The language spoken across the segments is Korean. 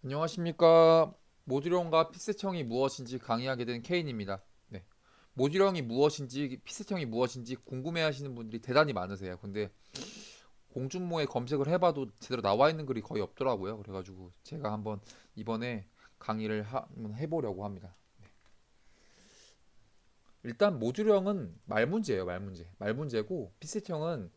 안녕하십니까. 모듈형과 핏셋형이 무엇인지 강의하게 된 케인입니다. 네. 모듈형이 무엇인지, 핏셋형이 무엇인지 궁금해하시는 분들이 대단히 많으세요. 근데 공중모에 검색을 해봐도 제대로 나와 있는 글이 거의 없더라고요. 그래가지고 제가 한번 이번에 강의를 한번 해보려고 합니다. 일단 모듈형은 말문제예요, 말문제. 말문제고 핏셋형은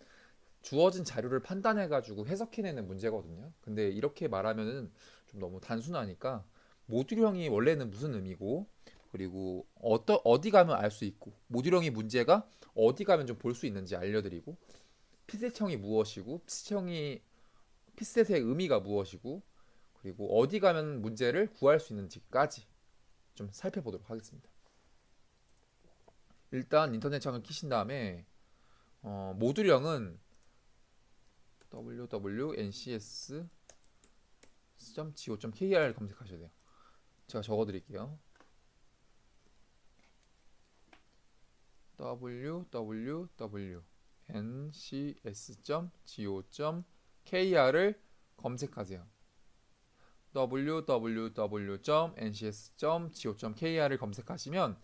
주어진 자료를 판단해가지고 해석해내는 문제거든요. 근데 이렇게 말하면은 좀 너무 단순하니까 모듈형이 원래는 무슨 의미고, 그리고 어디 가면 알 수 있고, 모듈형이 문제가 어디 가면 좀 볼 수 있는지 알려드리고, 핏셋형이 무엇이고, 핏셋의 의미가 무엇이고, 그리고 어디 가면 문제를 구할 수 있는지까지 좀 살펴보도록 하겠습니다. 일단 인터넷 창을 키신 다음에 모듈형은 www.ncs.go.kr 검색하셔야 돼요. 제가 적어드릴게요. www.ncs.go.kr을 검색하세요. www.ncs.go.kr을 검색하시면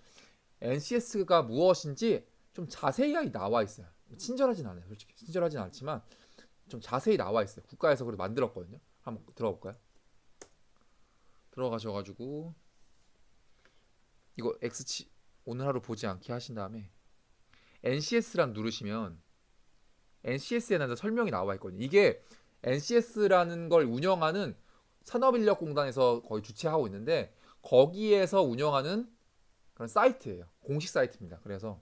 NCS가 무엇인지 좀 자세히 나와 있어요. 친절하진 않아요, 솔직히. 친절하진 않지만 좀 자세히 나와 있어요. 국가에서 그래도 만들었거든요. 한번 들어볼까요? 들어가셔가지고 이거 X치 오늘 하루 보지 않게 하신 다음에 NCS란 누르시면 NCS에 대한 설명이 나와 있거든요. 이게 NCS라는 걸 운영하는 산업인력공단에서 거의 주최하고 있는데 거기에서 운영하는 그런 사이트예요. 공식 사이트입니다. 그래서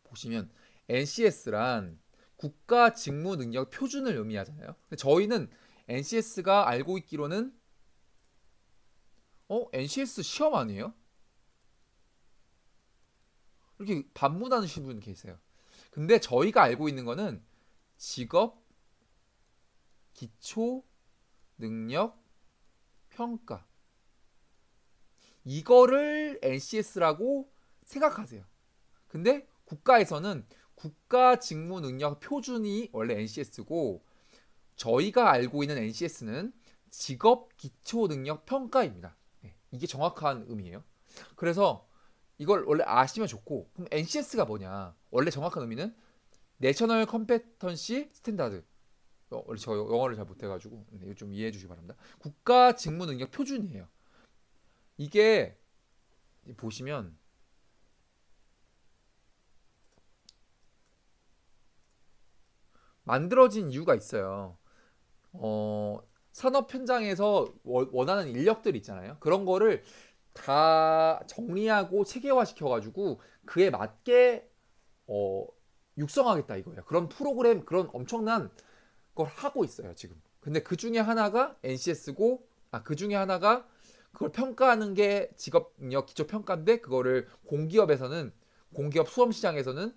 보시면 NCS란 국가 직무 능력 표준을 의미하잖아요. 근데 저희는 NCS가 알고 있기로는 NCS 시험 아니에요? 이렇게 반문하시는 분 계세요. 근데 저희가 알고 있는 거는 직업 기초 능력 평가 이거를 NCS라고 생각하세요. 근데 국가에서는 국가 직무 능력 표준이 원래 NCS고 저희가 알고 있는 NCS는 직업 기초 능력 평가입니다. 네, 이게 정확한 의미예요. 그래서 이걸 원래 아시면 좋고, 그럼 NCS가 뭐냐? 원래 정확한 의미는 내셔널 컴petency 스탠다드. 원래 저 영어를 잘 못해가지고 이거 좀 이해해 주시기 바랍니다. 국가 직무 능력 표준이에요. 이게 보시면 만들어진 이유가 있어요. 산업 현장에서 원하는 인력들 있잖아요. 그런 거를 다 정리하고 체계화 시켜가지고 그에 맞게 어, 육성하겠다 이거예요. 그런 프로그램, 그런 엄청난 걸 하고 있어요 지금. 근데 그 중에 하나가 NCS고, 그 중에 하나가 그걸 평가하는 게 직업력 기초 평가인데 그거를 공기업 수험 시장에서는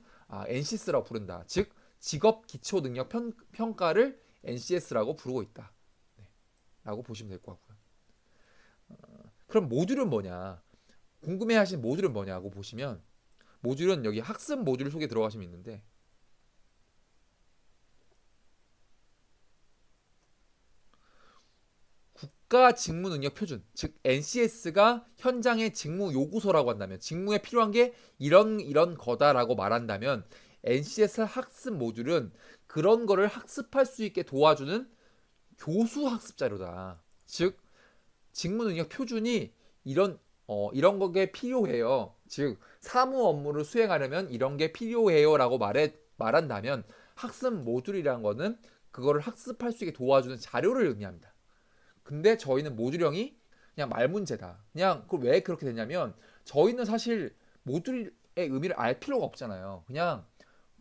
NCS라고 부른다. 즉 직업 기초 능력 평가를 NCS라고 부르고 있다. 네, 라고 보시면 될 것 같고요. 그럼 모듈은 뭐냐? 궁금해하신 모듈은 뭐냐고 보시면 모듈은 여기 학습 모듈 속에 들어가시면 있는데 국가 직무 능력 표준, 즉 NCS가 현장의 직무 요구서라고 한다면, 직무에 필요한 게 이런 거다라고 말한다면 NCS 학습 모듈은 그런 거를 학습할 수 있게 도와주는 교수 학습 자료다. 즉 직무 능력 표준이 이런 거게 필요해요. 즉 사무 업무를 수행하려면 이런 게 필요해요라고 말한다면 학습 모듈이라는 거는 그거를 학습할 수 있게 도와주는 자료를 의미합니다. 근데 저희는 모듈형이 그냥 말문제다. 그냥 왜 그렇게 되냐면 저희는 사실 모듈의 의미를 알 필요가 없잖아요. 그냥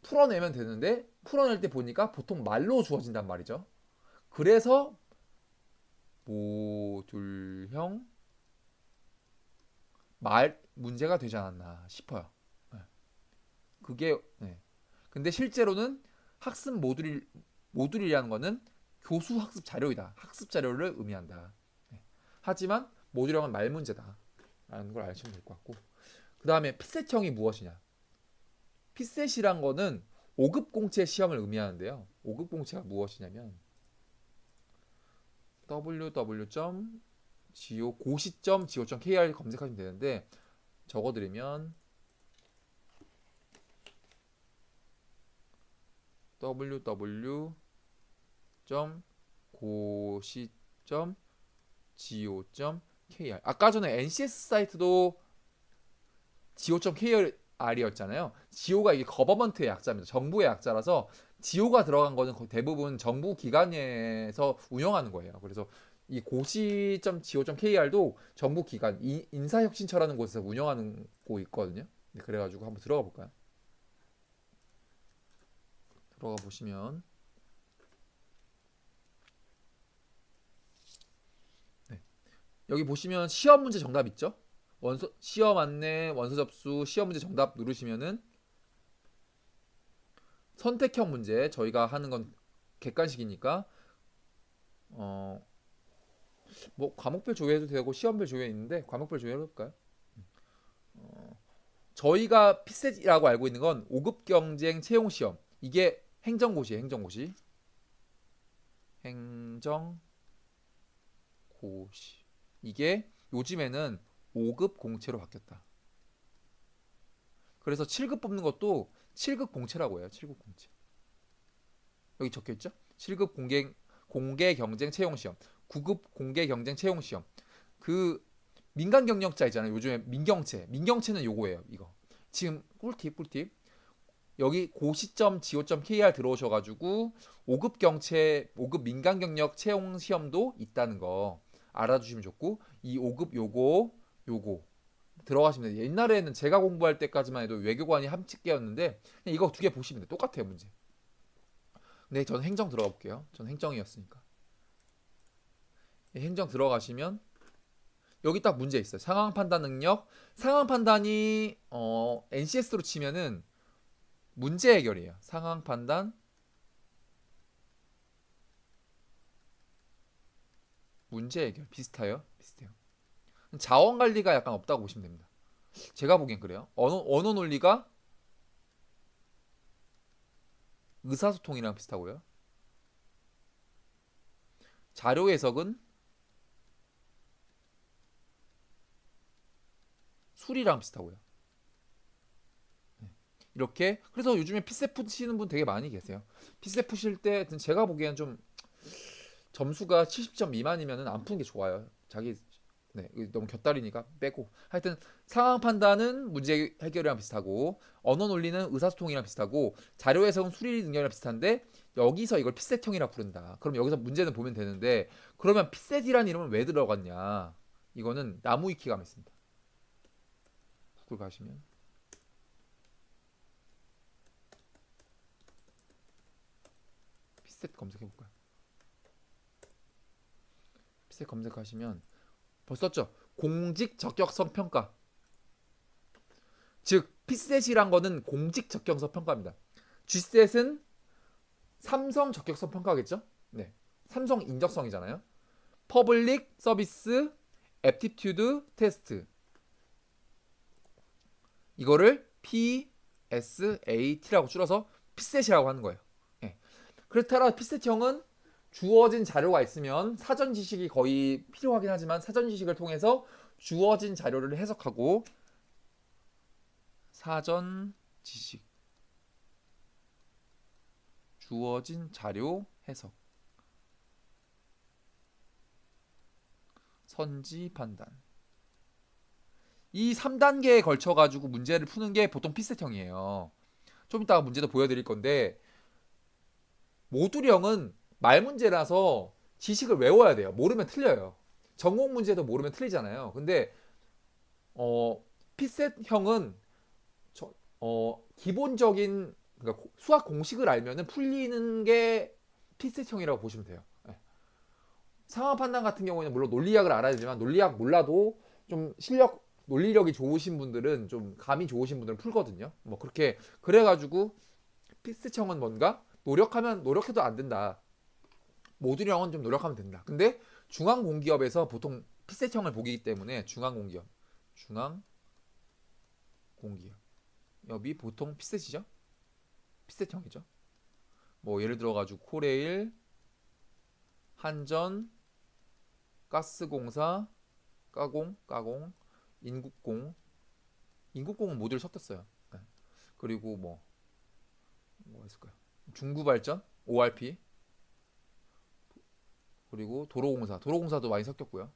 풀어내면 되는데 풀어낼 때 보니까 보통 말로 주어진단 말이죠. 그래서 모듈형 말 문제가 되지 않았나 싶어요. 네. 그게 네. 근데 실제로는 학습 모듈이라는 거는 교수 학습 자료이다. 학습 자료를 의미한다. 네. 하지만 모듈형은 말 문제다. 라는 걸 아시면 될 것 같고. 그 다음에 피셋형이 무엇이냐? 피셋이란 거는 5급 공채 시험을 의미하는데요. 5급 공채가 무엇이냐면 www.go 고시.go.kr 검색하시면 되는데 적어드리면 www.go시.go.kr 아까 전에 NCS 사이트도 go.kr이었잖아요. go가 이게 거버먼트의 약자입니다. 정부의 약자라서 go가 들어간 거는 거의 대부분 정부 기관에서 운영하는 거예요. 그래서 이 고시.go.kr도 정부 기관 인사혁신처라는 곳에서 운영하는 곳 있거든요. 네, 그래가지고 한번 들어가 볼까요? 들어가 보시면 네. 여기 보시면 시험 문제 정답 있죠? 원서 시험 안내, 원서 접수, 시험 문제 정답 누르시면은 선택형 문제 저희가 하는 건 객관식이니까 어 뭐 과목별 조회해도 되고 시험별 조회 있는데 과목별 조회 해볼까요? 어, 저희가 피셋이라고 알고 있는 건 5급 경쟁 채용 시험 이게 행정고시예요. 행정고시 행정고시 이게 요즘에는 5급 공채로 바뀌었다. 그래서 7급 뽑는 것도 7급 공채라고 해요. 7급 공채. 여기 적혀 있죠? 7급 공개 경쟁 채용 시험, 9급 공개 경쟁 채용 시험. 그 민간 경력자 있잖아요. 요즘에 민경채는 요거예요. 이거. 지금 꿀팁. 여기 고시.go.kr 들어오셔가지고 5급 경채, 5급 민간 경력 채용 시험도 있다는 거 알아주시면 좋고 이 5급 요거 들어가시면 돼요. 옛날에는 제가 공부할 때까지만 해도 외교관이 함집계였는데 이거 두 개 보시면 돼요. 똑같아요 문제. 네, 저는 행정 들어가 볼게요. 저는 행정이었으니까. 행정 들어가시면 여기 딱 문제 있어요. 상황 판단 능력. 상황 판단이 NCS로 치면은 문제 해결이에요. 상황 판단, 문제 해결 비슷해요. 비슷해요. 자원 관리가 약간 없다고 보시면 됩니다. 제가 보기엔 그래요. 언어 논리가 의사소통이랑 비슷하고요. 자료 해석은 술이랑 비슷하고요. 이렇게 그래서 요즘에 피세 푸시는 분 되게 많이 계세요. 피세 푸실 때 제가 보기엔 좀 점수가 70점 미만이면 안 푸는 게 좋아요. 자기 네, 너무 곁다리니까 빼고 하여튼 상황 판단은 문제 해결이랑 비슷하고 언어 논리는 의사소통이랑 비슷하고 자료 해석은 수리 능력이랑 비슷한데 여기서 이걸 피셋형이라 부른다. 그럼 여기서 문제는 보면 되는데 그러면 피셋이라는 이름은 왜 들어갔냐? 이거는 나무 위키가 있습니다. 구글 가시면 피셋 검색해 볼까요? 피셋 검색하시면 벌써 공직 적격성 평가. 즉 피셋이란 거는 공직 적격성 평가입니다. G셋은 삼성 적격성 평가겠죠? 네. 삼성 인적성이잖아요. 퍼블릭 서비스 애프티튜드 테스트. 이거를 PSAT라고 줄여서 피셋이라고 하는 거예요. 네. 그래서 따라 피셋형은 주어진 자료가 있으면 사전 지식이 거의 필요하긴 하지만 사전 지식을 통해서 주어진 자료를 해석하고 사전 지식 주어진 자료 해석 선지 판단 이 3단계에 걸쳐 가지고 문제를 푸는 게 보통 피셋형이에요. 좀 이따가 문제도 보여드릴 건데 모듈형은 말 문제라서 지식을 외워야 돼요. 모르면 틀려요. 전공 문제도 모르면 틀리잖아요. 근데 피셋형은 기본적인 그러니까 수학 공식을 알면은 풀리는 게 피셋형이라고 보시면 돼요. 네. 상황 판단 같은 경우에는 물론 논리학을 알아야 되지만 논리학 몰라도 좀 논리력이 좋으신 분들은 좀 감이 좋으신 분들은 풀거든요. 뭐 그렇게 그래가지고 피스청은 뭔가 노력해도 안 된다. 모듈형은 좀 노력하면 된다. 근데 중앙공기업에서 보통 피셋형을 보기 때문에 중앙공기업이 보통 피셋이죠. 피셋형이죠. 뭐 예를 들어가지고 코레일, 한전, 가스공사, 가공, 인국공은 모듈 섞였어요. 네. 그리고 뭐가 있을까요? 중구발전, ORP, 그리고 도로공사도 많이 섞였고요.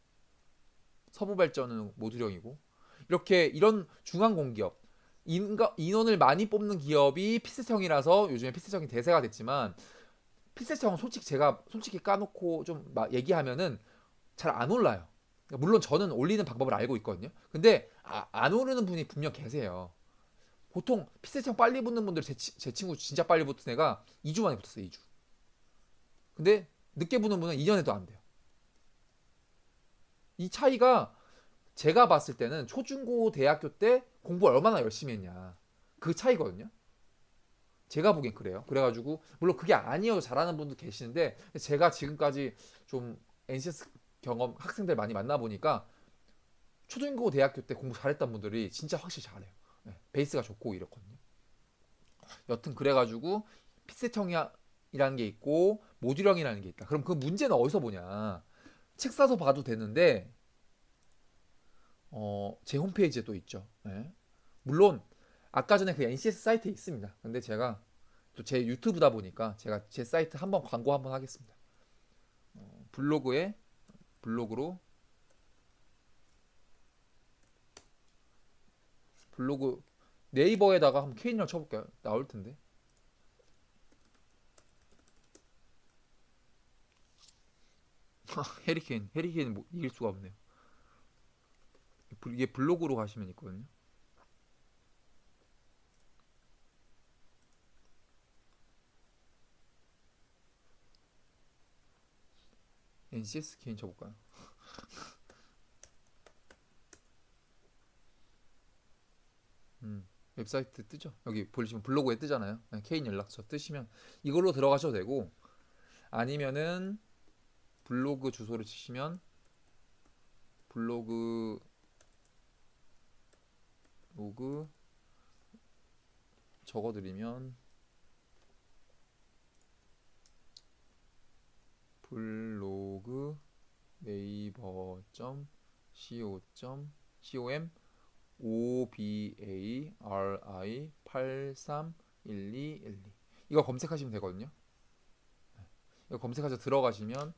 서부발전은 모듈형이고, 이렇게 이런 중앙공기업, 인원을 많이 뽑는 기업이 피스청이라서 요즘에 피스청이 대세가 됐지만, 피스청은 솔직히 까놓고 좀 얘기하면은 잘 안 올라요. 물론 저는 올리는 방법을 알고 있거든요. 근데 안 오르는 분이 분명 계세요. 보통 피스청 빨리 붙는 분들, 제 친구 진짜 빨리 붙은 애가 2주 만에 붙었어요. 2주. 근데 늦게 붙는 분은 2년에도 안 돼요. 이 차이가 제가 봤을 때는 초중고 대학교 때 공부 얼마나 열심히 했냐, 그 차이거든요. 제가 보기엔 그래요. 그래가지고 물론 그게 아니어도 잘하는 분도 계시는데, 제가 지금까지 좀 NCS 경험 학생들 많이 만나보니까 초중고 대학교 때 공부 잘했던 분들이 진짜 확실히 잘해요. 네, 베이스가 좋고 이렇거든요. 여튼 그래가지고 피셋형이라는 게 있고 모듈형이라는 게 있다. 그럼 그 문제는 어디서 보냐? 책 사서 봐도 되는데 제 홈페이지에 또 있죠. 네. 물론 아까 전에 그 NCS 사이트에 있습니다. 근데 제가 또 제 유튜브다 보니까 제가 제 사이트 한번 광고 한번 하겠습니다. 블로그로 블로그 네이버에다가 한번 케인이랑 쳐볼까요? 나올 텐데. 해리케인 뭐 이길 수가 없네요. 이게 블로그로 가시면 있거든요. NCS 케인 쳐볼까요? 웹사이트 뜨죠? 여기 보시면 블로그에 뜨잖아요. 케인 연락처 뜨시면 이걸로 들어가셔도 되고, 아니면은 블로그 주소를 치시면 블로그 적어드리면 블로그 네이버.co.com obari831212 이거 검색하시면 되거든요. 이거 검색하셔서 들어가시면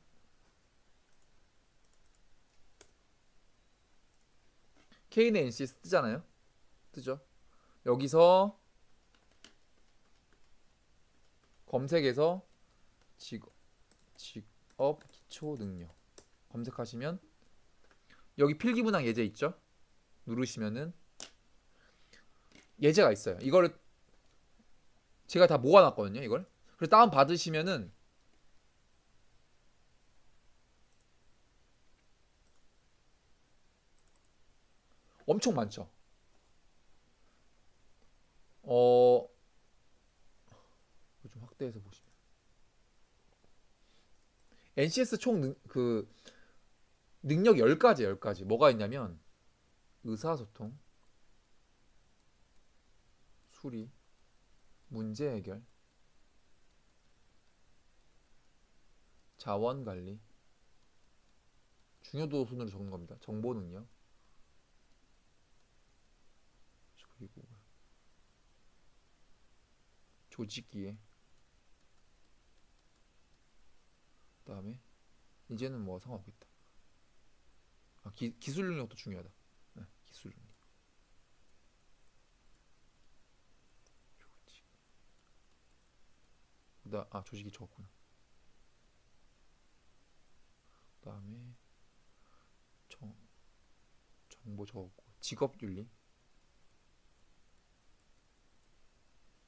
K는 NCS 뜨잖아요. 뜨죠. 여기서 검색에서 직업 기초 능력 검색하시면 여기 필기분학 예제 있죠. 누르시면은 예제가 있어요. 이거를 제가 다 모아놨거든요. 이걸 그래서 다운 받으시면은 엄청 많죠. 좀 확대해서 보시면 NCS 총 능력 10가지 뭐가 있냐면 의사소통, 수리, 문제 해결, 자원관리, 중요도 순으로 적는 겁니다. 정보 능력, 그리고 조직이해, 그 다음에 이제는 뭐 상관없겠다. 기술 능력도 중요하다. 네, 기술 능력. 조직이 적었구나. 그 다음에 정보 적었고, 직업윤리,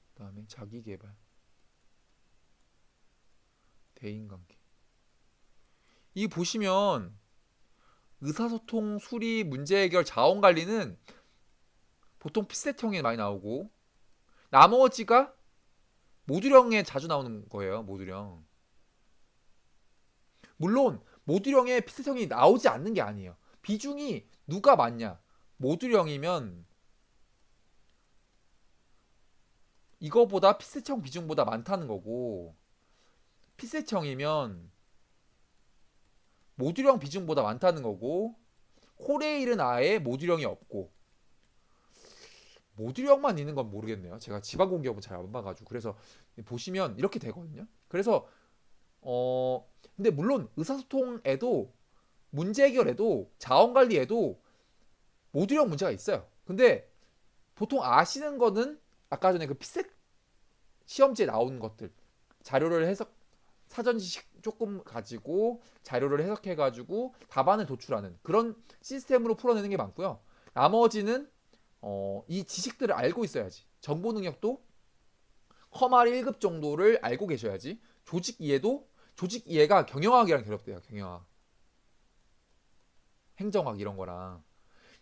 그 다음에 자기개발, 대인관계. 이 보시면 의사소통, 수리, 문제해결, 자원관리는 보통 피셋형에 많이 나오고, 나머지가 모듈형에 자주 나오는 거예요. 모듈형. 물론 모듈형에 피셋형이 나오지 않는 게 아니에요. 비중이 누가 많냐? 모듈형이면 이거보다 피셋형 비중보다 많다는 거고, 피셋형이면 모듈형 비중보다 많다는 거고, 코레일은 아예 모듈형이 없고, 모듈형만 있는 건 모르겠네요. 제가 지방 공개업은 잘 안 봐가지고. 그래서 보시면 이렇게 되거든요. 그래서 근데 물론 의사소통에도 문제 해결에도 자원 관리에도 모듈형 문제가 있어요. 근데 보통 아시는 거는 아까 전에 그 피셋 시험지에 나온 것들, 자료를 해석, 사전 지식 조금 가지고 자료를 해석해 가지고 답안을 도출하는 그런 시스템으로 풀어내는 게 많고요. 나머지는 이 지식들을 알고 있어야지. 정보 능력도 커말 1급 정도를 알고 계셔야지. 조직 이해가 경영학이랑 결합돼요. 경영학, 행정학 이런 거랑.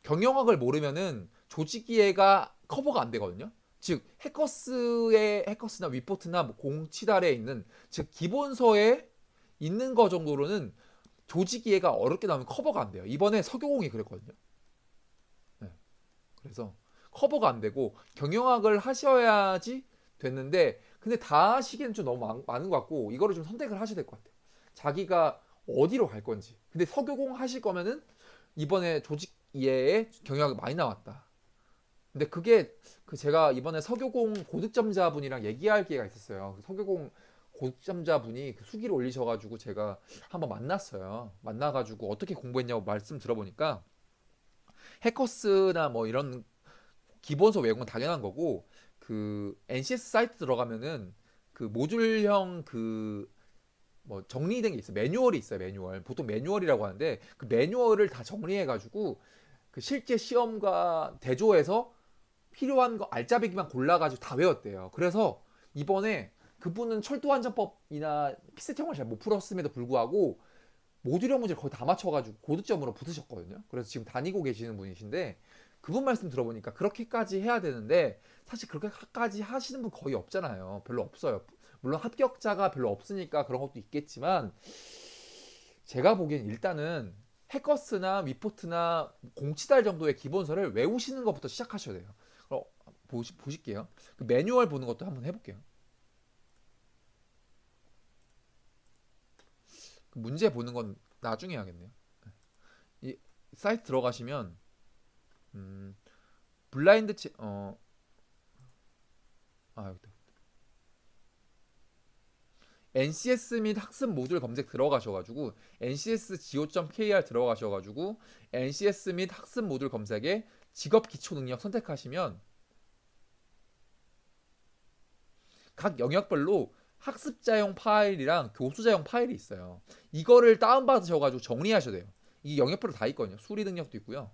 경영학을 모르면은 조직 이해가 커버가 안 되거든요. 즉 해커스나 위포트나 뭐 공치달에 있는, 즉 기본서에 있는 거 정도로는 조직 이해가 어렵게 나오면 커버가 안 돼요. 이번에 서교공이 그랬거든요. 네. 그래서 커버가 안 되고 경영학을 하셔야지 됐는데, 근데 다 하시기엔 좀 너무 많은 것 같고, 이거를 좀 선택을 하셔야 될 것 같아요. 자기가 어디로 갈 건지. 근데 서교공 하실 거면은 이번에 조직 이해에 경영학이 많이 나왔다. 근데 그게 그 제가 이번에 서교공 고득점자분이랑 얘기할 기회가 있었어요. 그 서교공 고득점자분이 그 수기를 올리셔가지고 제가 한번 만났어요. 만나가지고 어떻게 공부했냐고 말씀 들어보니까, 해커스나 뭐 이런 기본서 외우는 건 당연한 거고, 그 NCS 사이트 들어가면은 그 모듈형 그 뭐 정리된 게 있어요. 매뉴얼이 있어요. 매뉴얼. 보통 매뉴얼이라고 하는데 그 매뉴얼을 다 정리해가지고 그 실제 시험과 대조해서 필요한 거 알짜배기만 골라가지고 다 외웠대요. 그래서 이번에 그분은 철도안전법이나 피셋형을 잘 못 풀었음에도 불구하고 모듈형 문제를 거의 다 맞춰가지고 고득점으로 붙으셨거든요. 그래서 지금 다니고 계시는 분이신데, 그분 말씀 들어보니까 그렇게까지 해야 되는데 사실 그렇게까지 하시는 분 거의 없잖아요. 별로 없어요. 물론 합격자가 별로 없으니까 그런 것도 있겠지만, 제가 보기엔 일단은 해커스나 위포트나 공치달 정도의 기본서를 외우시는 것부터 시작하셔야 돼요. 보실게요. 그 매뉴얼 보는 것도 한번 해볼게요. 그 문제 보는 건 나중에 해야겠네요. 이 사이트 들어가시면 음, 블라인드 여기다. NCS 및 학습 모듈 검색 들어가셔가지고 ncsgo.kr 들어가셔가지고 NCS 및 학습 모듈 검색에 직업 기초 능력 선택하시면 각 영역별로 학습자용 파일이랑 교수자용 파일이 있어요. 이거를 다운받으셔가지고 정리하셔야 돼요. 이게 영역별로 다 있거든요. 수리 능력도 있고요.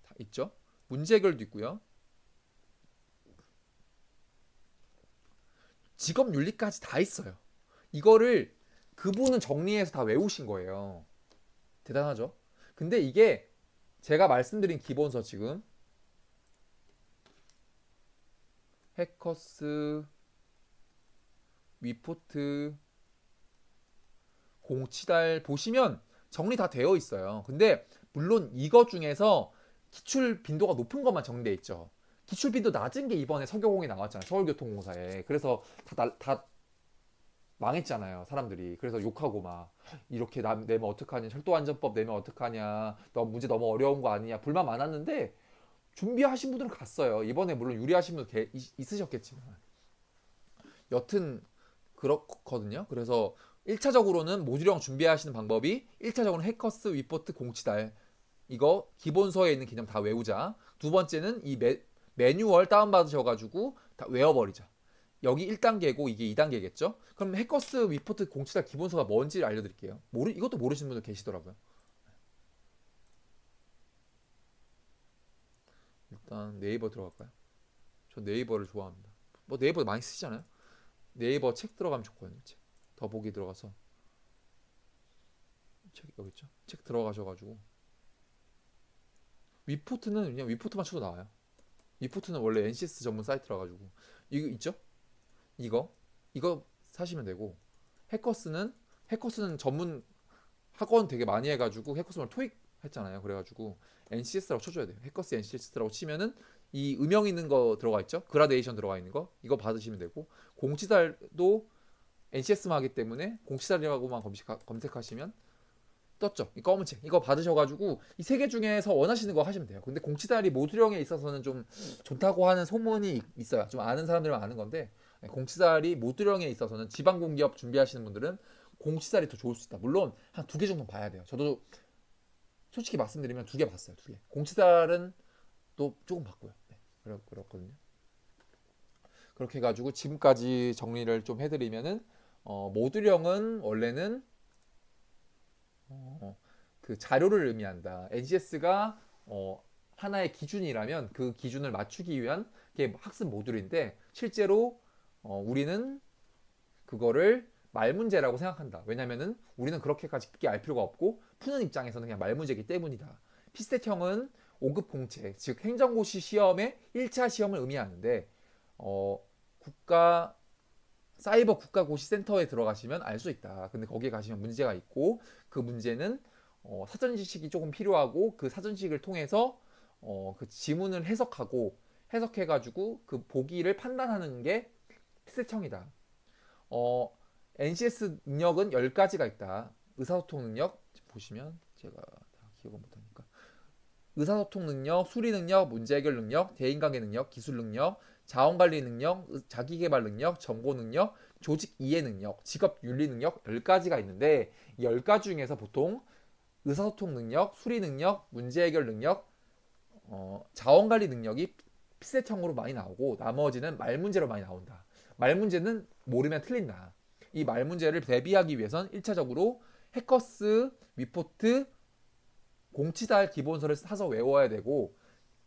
다 있죠. 문제 해결도 있고요. 직업 윤리까지 다 있어요. 이거를 그분은 정리해서 다 외우신 거예요. 대단하죠? 근데 이게 제가 말씀드린 기본서, 지금 해커스, 위포트, 공치달 보시면 정리 다 되어 있어요. 근데 물론 이거 중에서 기출 빈도가 높은 것만 정리돼 있죠. 기출 빈도 낮은 게 이번에 서교공이 나왔잖아요. 서울교통공사에. 그래서 다 망했잖아요. 사람들이. 그래서 욕하고 막 이렇게 내면 어떡하냐. 철도안전법 내면 어떡하냐. 너 문제 너무 어려운 거 아니냐. 불만 많았는데 준비하신 분들은 갔어요. 이번에 물론 유리하신 분들 있으셨겠지만. 여튼 그렇거든요. 그래서 1차적으로는 모듈형 준비하시는 방법이, 1차적으로는 해커스, 위포트, 공치달 이거 기본서에 있는 개념 다 외우자. 두 번째는 이 매뉴얼 다운받으셔가지고 다 외워버리자. 여기 1단계고 이게 2단계겠죠. 그럼 해커스, 위포트, 공치달 기본서가 뭔지 알려드릴게요. 이것도 모르시는 분들 계시더라고요. 일단 네이버 들어갈까요? 저 네이버를 좋아합니다. 뭐 네이버 많이 쓰시잖아요. 네이버 책 들어가면 좋거든요. 책. 더보기 들어가서 책 여기 있죠. 책 들어가셔가지고 위포트는 그냥 위포트만 쳐도 나와요. 위포트는 원래 NCS 전문 사이트라 가지고 이거 있죠? 이거 사시면 되고, 해커스는 전문 학원 되게 많이 해가지고 해커스만 토익 했잖아요. 그래가지고 NCS라고 쳐줘야 돼요. 해커스 NCS라고 치면은 이 음영 있는 거 들어가 있죠? 그라데이션 들어가 있는 거 이거 받으시면 되고, 공치달도 NCS만 하기 때문에 공치자리라고만 검색하시면 떴죠. 이 검은 책 이거 받으셔가지고 이 세 개 중에서 원하시는 거 하시면 돼요. 근데 공치다리 모듈형에 있어서는 좀 좋다고 하는 소문이 있어요. 좀 아는 사람들만 아는 건데 공치다리 모듈형에 있어서는 지방공기업 준비하시는 분들은 공치다리 더 좋을 수 있다. 물론 한 두 개 정도 봐야 돼요. 저도 솔직히 말씀드리면 두 개 봤어요. 두 개. 공치달은 또 조금 봤고요. 네, 그렇거든요. 그렇게 해가지고 지금까지 정리를 좀 해드리면은 모듈형은 원래는 그 자료를 의미한다. NCS가 하나의 기준이라면 그 기준을 맞추기 위한 게 학습 모듈인데 실제로 우리는 그거를 말문제라고 생각한다. 왜냐면은 우리는 그렇게까지 깊게 알 필요가 없고 푸는 입장에서는 그냥 말문제이기 때문이다. 피스tet형은 5급 공채, 즉 행정고시 시험의 1차 시험을 의미하는데 국가 사이버 국가고시센터에 들어가시면 알 수 있다. 근데 거기에 가시면 문제가 있고 그 문제는 사전 지식이 조금 필요하고 그 사전 지식을 통해서 그 지문을 해석해가지고 그 보기를 판단하는 게 피스tet형이다. NCS 능력은 10가지가 있다. 의사소통 능력 보시면 제가 다 기억을 못하니까 의사소통 능력, 수리 능력, 문제 해결 능력, 대인관계 능력, 기술 능력, 자원관리 능력, 자기개발 능력, 정보 능력, 조직 이해 능력, 직업 윤리 능력 10가지가 있는데 이 10가지 중에서 보통 의사소통 능력, 수리 능력, 문제 해결 능력, 자원관리 능력이 피셋형으로 많이 나오고 나머지는 말문제로 많이 나온다. 말문제는 모르면 틀린다. 이 말문제를 대비하기 위해선 1차적으로 해커스, 위포트, 공치달 기본서를 사서 외워야 되고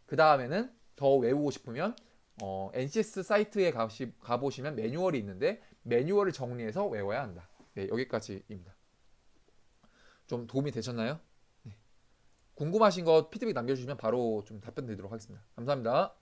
그 다음에는 더 외우고 싶으면 NCS 사이트에 가보시면 매뉴얼이 있는데 매뉴얼을 정리해서 외워야 한다. 네, 여기까지입니다. 좀 도움이 되셨나요? 네. 궁금하신 거 피드백 남겨주시면 바로 좀 답변 드리도록 하겠습니다. 감사합니다.